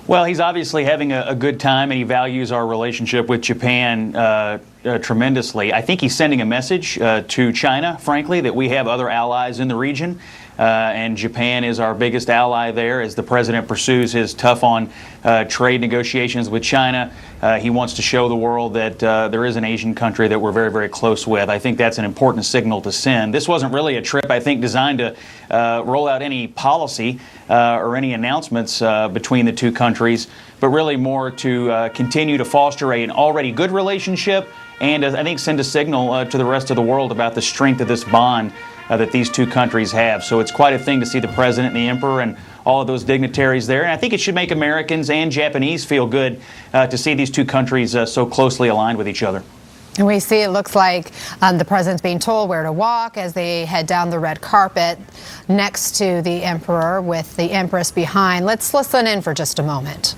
Well, he's obviously having a good time, and he values our relationship with Japan tremendously. I think he's sending a message to China, frankly, that we have other allies in the region, and Japan is our biggest ally there as the president pursues his tough on trade negotiations with China. He wants to show the world that there is an Asian country that we're very, very close with. I think that's an important signal to send. This wasn't really a trip, I think, designed to roll out any policy or any announcements between the two countries, but really more to continue to foster an already good relationship and I think send a signal to the rest of the world about the strength of this bond that these two countries have. So it's quite a thing to see the president and the emperor and all of those dignitaries there. And I think it should make Americans and Japanese feel good to see these two countries so closely aligned with each other. And we see it looks like the president's being told where to walk as they head down the red carpet next to the emperor with the empress behind. Let's listen in for just a moment.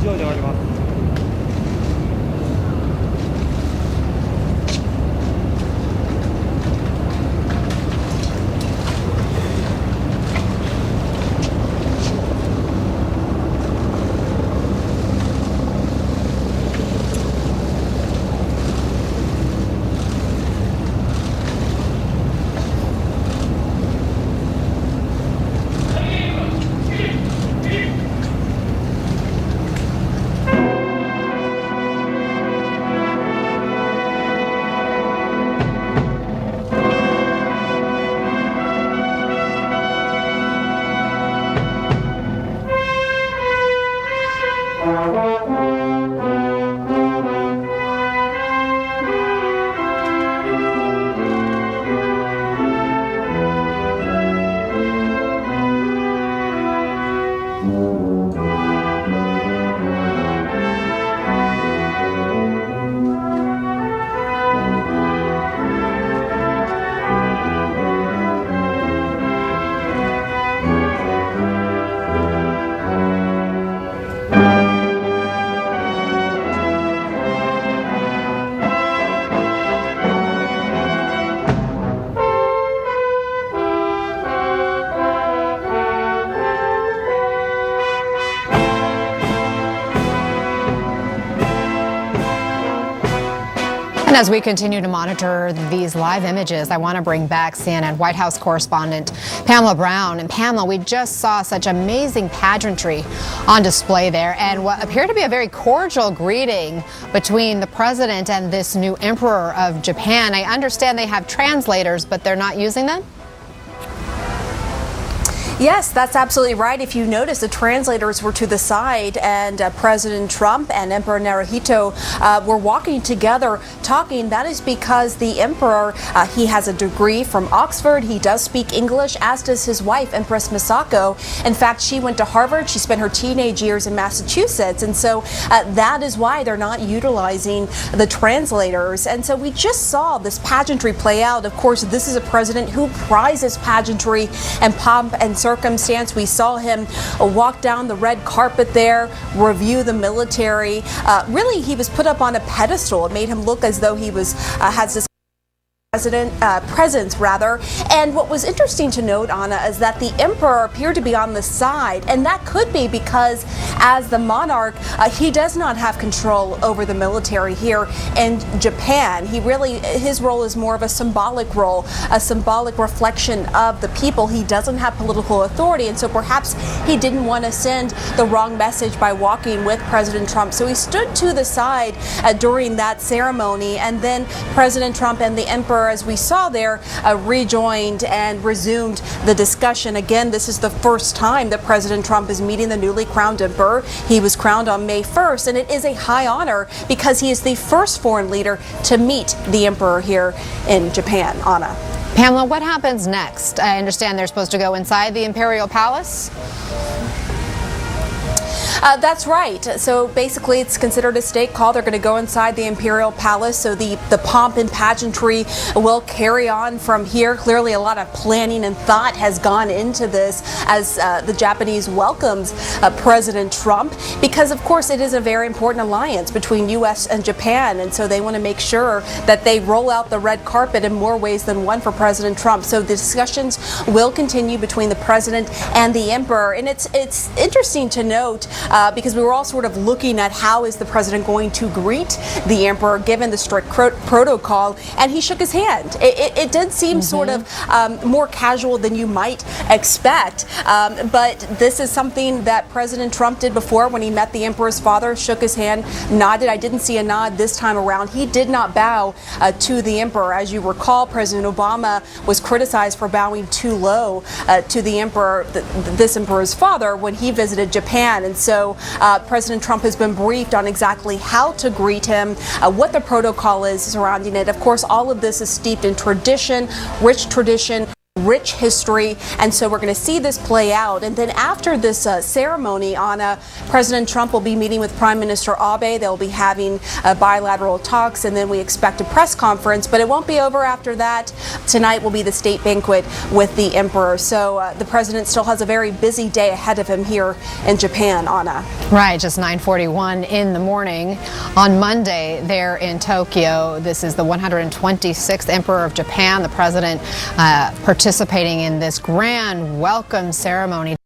上であります。And as we continue to monitor these live images, I want to bring back CNN White House correspondent Pamela Brown. And Pamela, we just saw such amazing pageantry on display there and what appeared to be a very cordial greeting between the president and this new emperor of Japan. I understand they have translators, but they're not using them? Yes, that's absolutely right. If you notice, the translators were to the side, and President Trump and Emperor Naruhito were walking together talking. That is because the emperor, he has a degree from Oxford. He does speak English, as does his wife, Empress Misako. In fact, she went to Harvard. She spent her teenage years in Massachusetts. And so that is why they're not utilizing the translators. And so we just saw this pageantry play out. Of course, this is a president who prizes pageantry and pomp and circumstance. We saw him walk down the red carpet there, review the military. Really, he was put up on a pedestal. It made him look as though he was has this presence rather. And what was interesting to note, Anna, is that the emperor appeared to be on the side, and that could be because as the monarch, he does not have control over the military here in Japan. His role is more of a symbolic role, a symbolic reflection of the people. He doesn't have political authority, and so perhaps he didn't want to send the wrong message by walking with President Trump. So he stood to the side during that ceremony, and then President Trump and the emperor, as we saw there, rejoined and resumed the discussion. Again, this is the first time that President Trump is meeting the newly crowned emperor. He was crowned on May 1st, and it is a high honor because he is the first foreign leader to meet the emperor here in Japan. Anna. Pamela, what happens next? I understand they're supposed to go inside the imperial palace. That's right. So basically, it's considered a state call. They're going to go inside the imperial palace. So the pomp and pageantry will carry on from here. Clearly, a lot of planning and thought has gone into this as the Japanese welcomes President Trump, because, of course, it is a very important alliance between U.S. and Japan. And so they want to make sure that they roll out the red carpet in more ways than one for President Trump. So the discussions will continue between the president and the emperor. And it's interesting to note, because we were all sort of looking at how is the president going to greet the emperor given the strict protocol, and he shook his hand. It did seem sort of more casual than you might expect, but this is something that President Trump did before when he met the emperor's father, shook his hand, nodded. I didn't see a nod this time around. He did not bow to the emperor. As you recall, President Obama was criticized for bowing too low to the emperor, this emperor's father, when he visited Japan. And so President Trump has been briefed on exactly how to greet him, what the protocol is surrounding it. Of course, all of this is steeped in tradition, rich tradition. rich history, and so we're going to see this play out. And then after this ceremony, Anna, President Trump will be meeting with Prime Minister Abe. They'll be having bilateral talks, and then we expect a press conference, but it won't be over after that. Tonight will be the state banquet with the emperor. So the president still has a very busy day ahead of him here in Japan, Anna. Right, just 9:41 in the morning on Monday there in Tokyo. This is the 126th Emperor of Japan, the president participating in this grand welcome ceremony.